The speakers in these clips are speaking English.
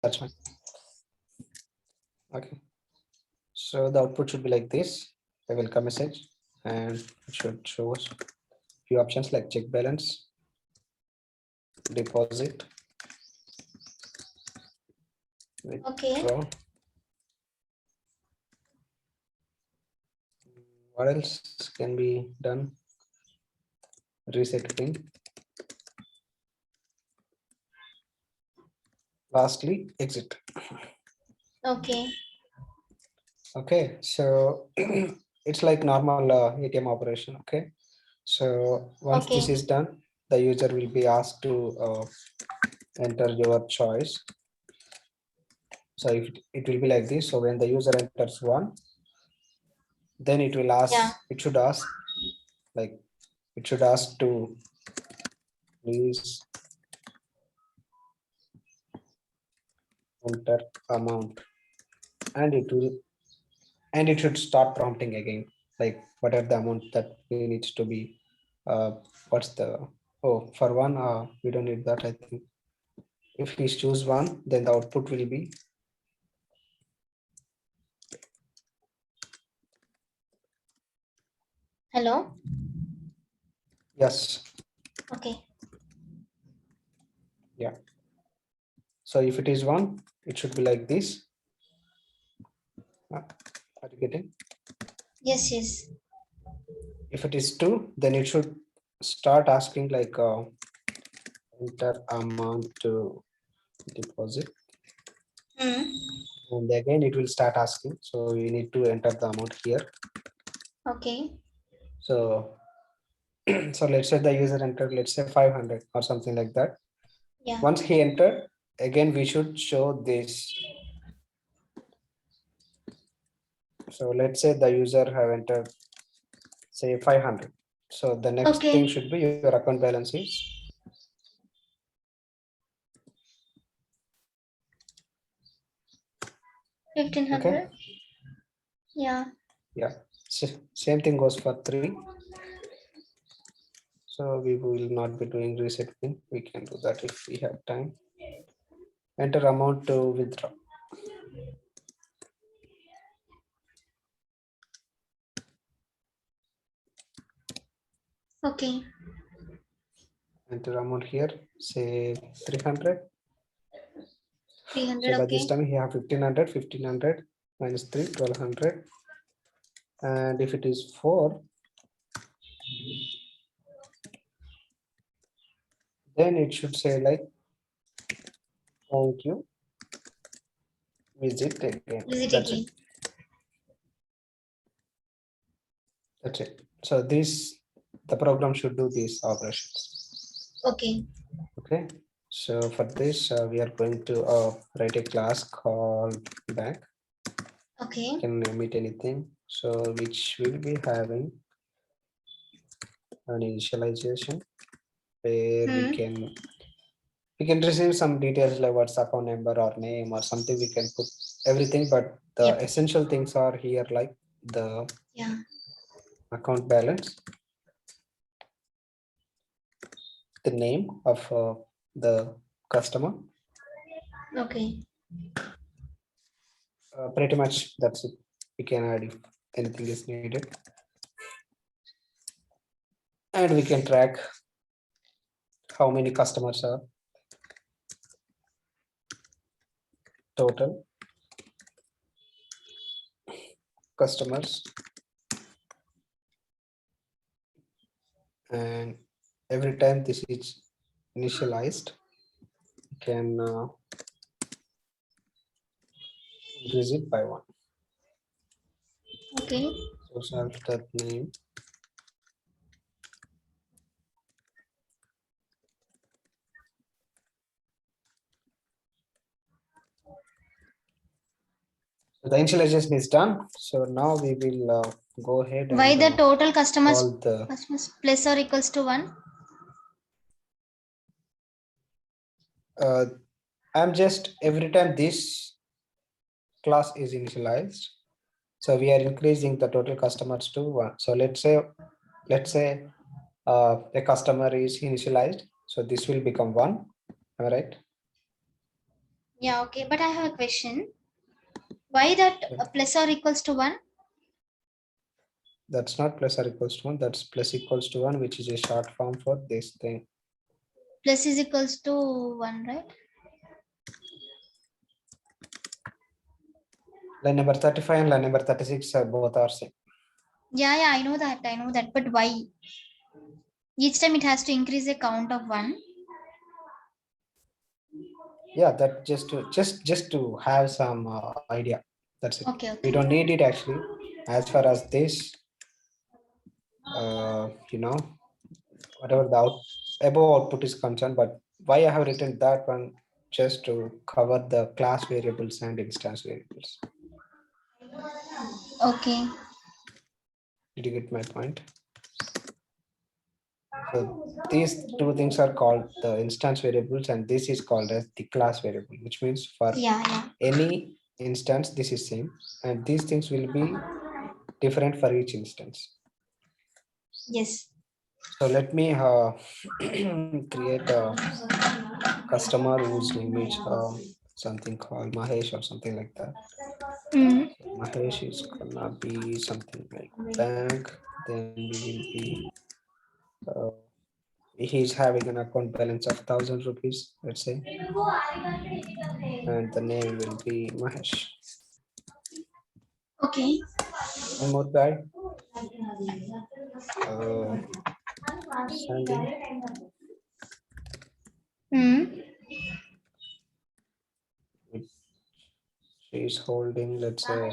That's fine. Okay. So the output should be like this, a welcome message, and it should show us few options like check balance, deposit, Okay. withdraw. What else can be done? Reset pin. Lastly, exit. Okay. Okay, so it's like normal ATM operation. Okay, so once this Okay. is done, the user will be asked to enter your choice. So if it will be like this, so when the user enters one, then it will Yeah. ask, it should ask like, it should ask to please enter amount, and it should start prompting again, like whatever the amount that we needs to be. What's the, oh, for one, we don't need that, I think. If we choose one, then the output will be, Hello. yes, Okay. yeah. So if it is one, it should be like this. Are you getting? Yes. Yes. If it is two, then it should start asking like enter amount to deposit, Hmm. and again it will start asking. So we need to enter the amount here. Okay. So so let's say the user entered, let's say 500 or something like that. Yeah. Once he entered, again we should show this. So let's say the user have entered say 500. So the next thing Okay. should be your account balance is 1500. okay. Yeah. Yeah. Same thing goes for 3. So we will not be doing reset pin. We can do that if we have time. Enter amount to withdraw. Okay. Enter amount here, say 300. 300. So by this Okay. time we have 1500 minus 3, 1200. And if it is 4, then it should say like, thank you, visit again. Visit That's it. again. That's it. So the program should do these operations. Okay. Okay. So for this, we are going to write a class called bank. Okay. Can name it anything. So which will be having an initialization where Hmm. we can receive some details like what's account number or name or something. We can put everything, but the Yep. essential things are here, like the Yeah. account balance, the name of the customer. Okay. Pretty much that's it. We can add if anything is needed, and we can track how many customers are total customers, and every time this is initialized, we can increase it by 1. Okay. So self that name. So the initialization is done. So now we will go ahead Why and the total customers call the plus or equals to 1? I'm just every time this class is initialized, so we are increasing the total customers to 1. So let's say a customer is initialized, so this will become 1. Am I right? Yeah, okay. But I have a question. Why that plus or equals to 1? That's not plus or equals to 1. That's plus equals to 1, which is a short form for this thing. Plus is equals to 1, right? Line number 35 and line number 36 are both are same. Yeah, I know that. I know that. But why? Each time it has to increase a count of 1. Yeah, that just to have some idea. That's it. Okay, We okay. don't need it actually. As far as this, whatever the above output is concerned, but why I have written that one just to cover the class variables and instance variables. Okay. Did you get my point? So these two things are called the instance variables, and this is called as the class variable, which means for Yeah. any instance, this is same, and these things will be different for each instance. Yes. So let me create a customer whose name is something called Mahesh or something like that. Mm. So Mahesh is gonna be something like bank. Then we will be. He's having an account balance of 1,000 rupees, let's say, and the name will be Mahesh. Okay. One more guy, Sandy. Mm. She's holding, let's say,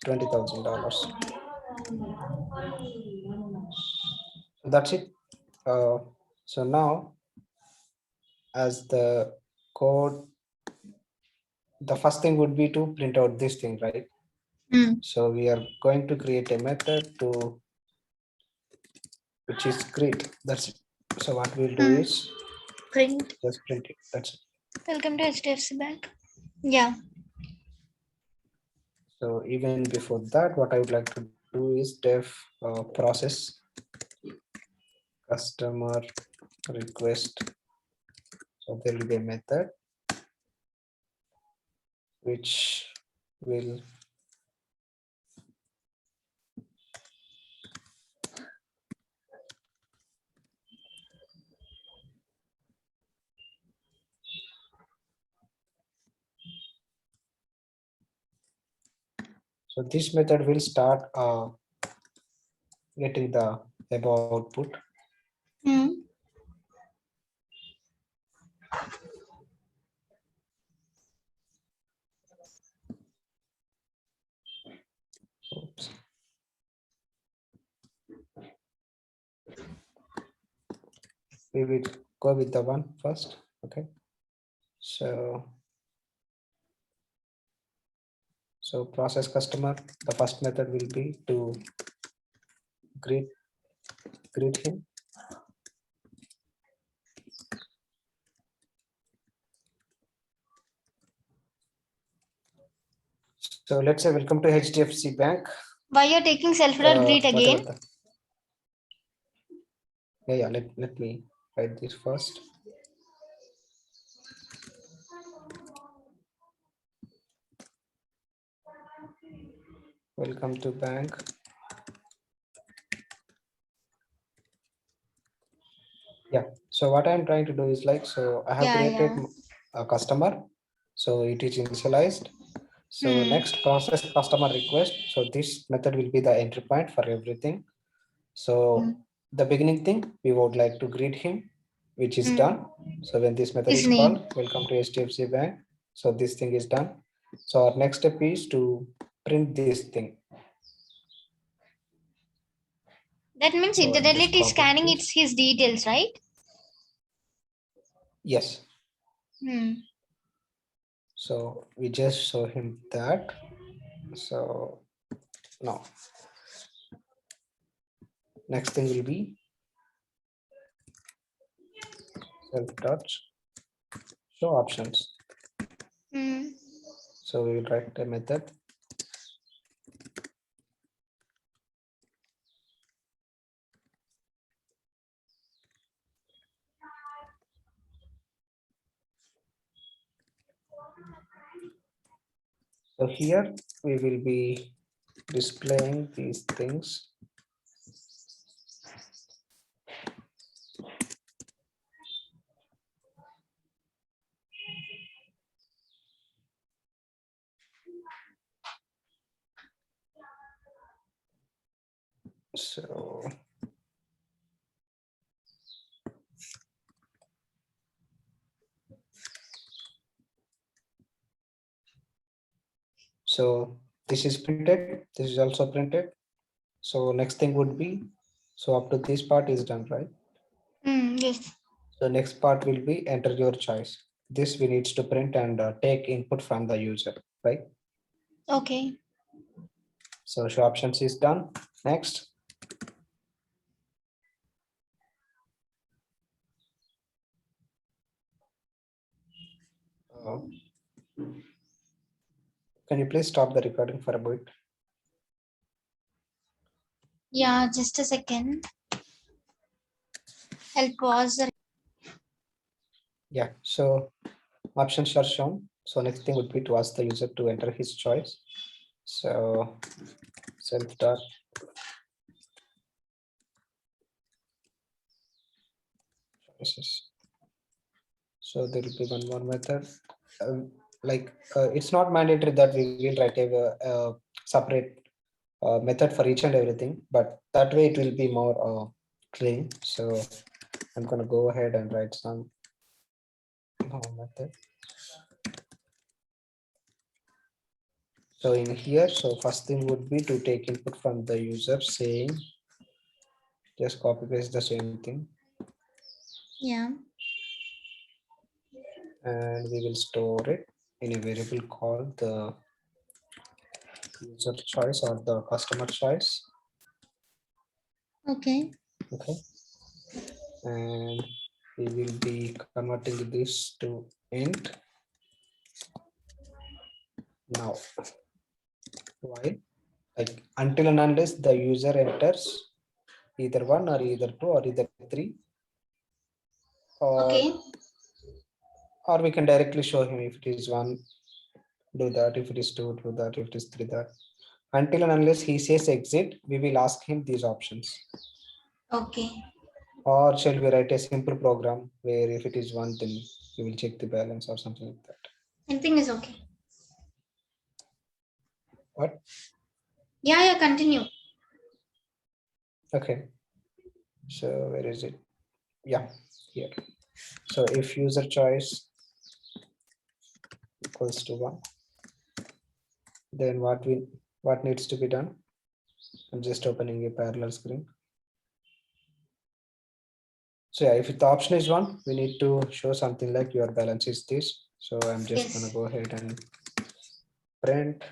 $20,000. That's it. So now, as the code, the first thing would be to print out this thing, right? Mm. So we are going to create a method to, which is greet. That's it. So what we'll do is Print. just print it. That's it. Welcome to HDFC Bank. Yeah. So even before that, what I would like to do is def process customer request. So there will be a method which will so this method will start getting the above output. Mm. Oops. We will go with the one first. Okay. So process customer, the first method will be to greet him. So let's say welcome to HDFC Bank. Why you're taking self-dot greet again? Yeah, let me write this first. Welcome to bank. Yeah, so what I'm trying to do is like, so I have created a customer, so it is initialized. So next process customer request. So this method will be the entry point for everything. So the beginning thing, we would like to greet him, which is done. So when this method is called, welcome to HDFC Bank. So this thing is done. So our next step is to print this thing. That means So internally it is scanning its his details, right? Yes. So we just show him that. So now next thing will be self dot show options. So we will write a method. So here we will be displaying these things. So this is printed, this is also printed. So next thing would be, so up to this part is done, right? Yes. So next part will be enter your choice. This we needs to print and take input from the user, right? Okay. So show options is done. Next. Uh, can you please stop the recording for a bit? Yeah, just a second. I'll pause. Yeah, so options are shown. So next thing would be to ask the user to enter his choice. So self dot choices. So there will be one more method. It's not mandatory that we will write a separate method for each and everything, but that way it will be more clean. So I'm gonna go ahead and write some method. So in here, so first thing would be to take input from the user saying, just copy paste the same thing. Yeah. And we will store it in a variable called the user choice or the customer choice. Okay. Okay. And we will be converting this to int now. Why? Like until and unless the user enters either 1 or either 2 or either 3, Okay. or we can directly show him if it is 1, do that, if it is 2, do that, if it is 3, that. Until and unless he says exit, we will ask him these options. Okay. Or shall we write a simple program where if it is 1, then we will check the balance or something like that. Anything is okay. What? Yeah, continue. Okay. So where is it? Yeah, here. So if user choice equals to 1, then what needs to be done? I'm just opening a parallel screen. So yeah, if the option is 1, we need to show something like your balance is this. So I'm just gonna go ahead and print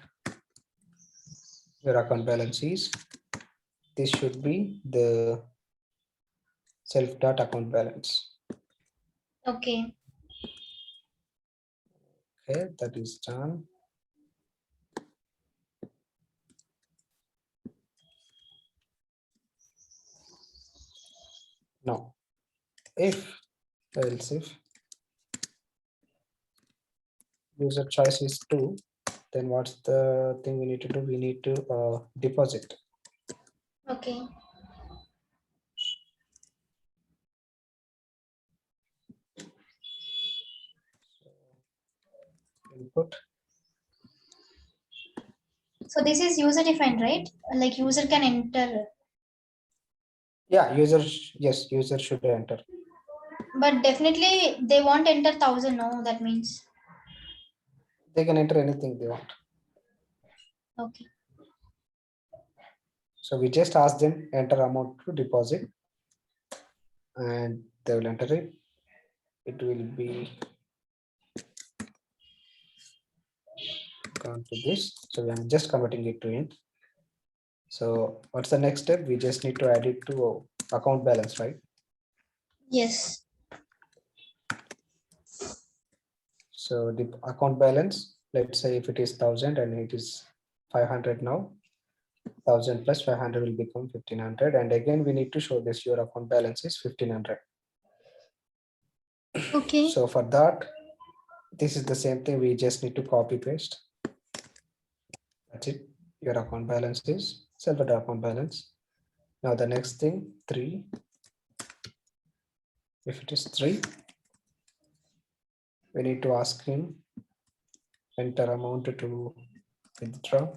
your account balance is. This should be the self dot account balance. Okay. Okay, that is done. Now, else if user choice is 2, then what's the thing we need to do? We need to deposit. Okay. Input. So this is user defined, right? Like user can enter. Yeah, yes, user should enter. But definitely they won't enter 1,000. No, that means. They can enter anything they want. Okay. So we just ask them enter amount to deposit and they will enter it. It will be gone to this. So I'm just converting it to int. So what's the next step? We just need to add it to account balance, right? Yes. So the account balance, let's say if it is 1,000 and it is 500 now, 1,000 plus 500 will become 1,500. And again, we need to show this your account balance is 1,500. Okay. So for that, This is the same thing. We just need to copy paste. That's it. Your account balance is Salvador account balance. Now the next thing, 3. If it is 3, we need to ask him enter amount to withdraw.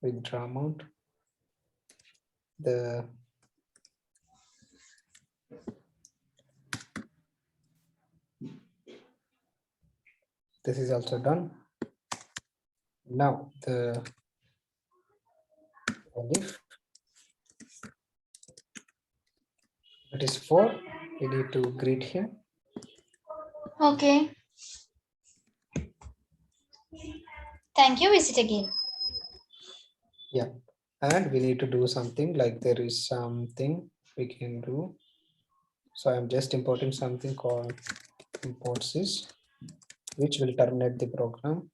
Withdraw amount. The this is also done. Now the if it is 4, we need to greet him. Okay. Thank you. Visit again. Yeah, and we need to do something like there is something we can do. So I'm just importing something called import sys, which will terminate the program.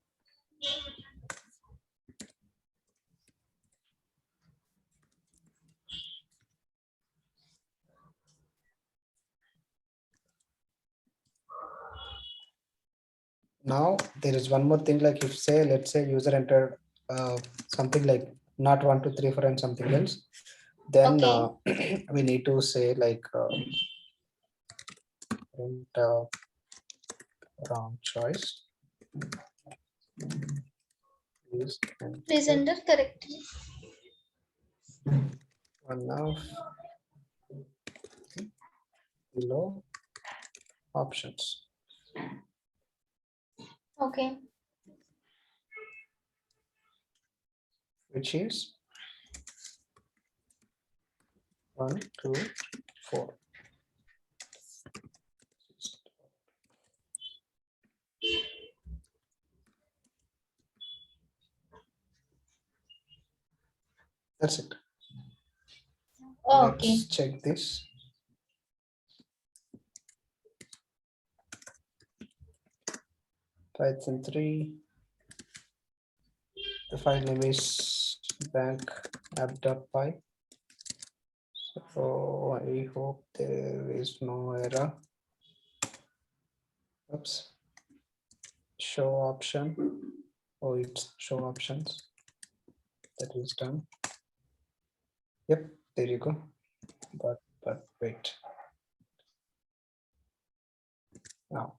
Now there is one more thing, like if say, let's say user entered something like not 1, 2, 3, 4 and something else, then we need to say like print wrong choice. Please enter correctly. One of below options. Okay. Which is 1, 2, 4. That's it. Okay. Let's check this. Python 3. The file name is bank app.py. So I hope there is no error. Oops. Show option. Oh, it's show options. That is done. Yep, there you go. But wait. Now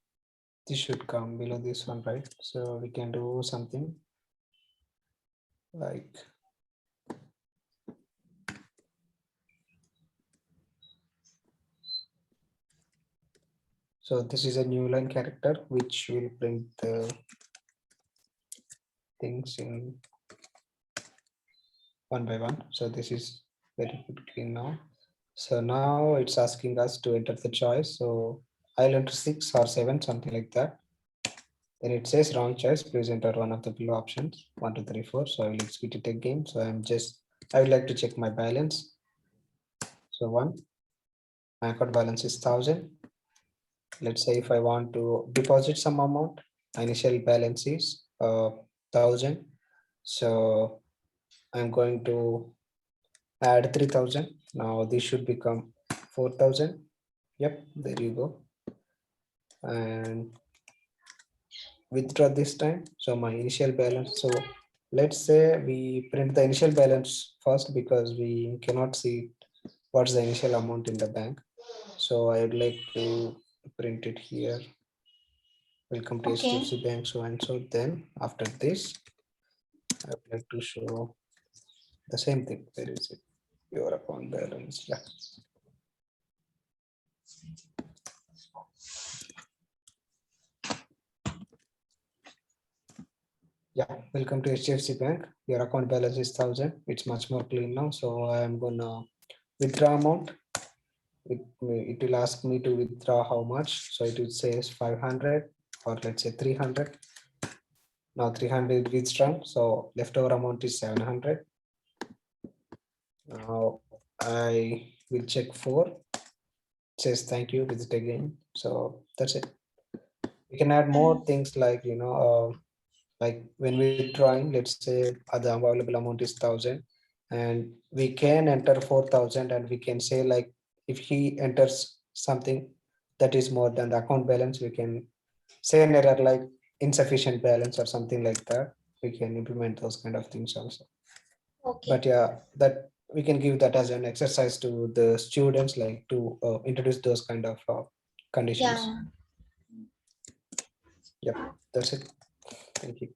this should come below this one, right? So we can do something like so this is a new line character which will print the things in one by one. So this is very good clean now. So now it's asking us to enter the choice. So I'll enter 6 or 7, something like that. Then it says wrong choice. Please enter one of the below options, 1, 2, 3, 4. So I will execute it again. So I would like to check my balance. So 1, my account balance is 1,000. Let's say if I want to deposit some amount, initial balance is 1,000. So I'm going to add 3,000. Now this should become 4,000. Yep, there you go. And withdraw this time. So my initial balance. So let's say we print the initial balance first because we cannot see what's the initial amount in the bank. So I would like to print it here. Welcome to Okay. HDFC Bank, so and so. Then after this, I would like to show the same thing. Where is it? Your account balance. Yeah. Yeah, welcome to HDFC Bank. Your account balance is 1,000. It's much more clean now. So I am gonna withdraw amount. It will ask me to withdraw how much. So it will say 500 or let's say 300. Now 300 withdrawn. So leftover amount is 700. Now I will check 4. It says thank you, visit again. So that's it. We can add more things like, like when we're drawing, let's say the available amount is 1,000. and we can enter 4,000, and we can say like if he enters something that is more than the account balance, we can say an error like insufficient balance or something like that. We can implement those kind of things also. Okay. But yeah, that we can give that as an exercise to the students, like to introduce those kind of conditions. Yeah. Yep, that's it. Thank you.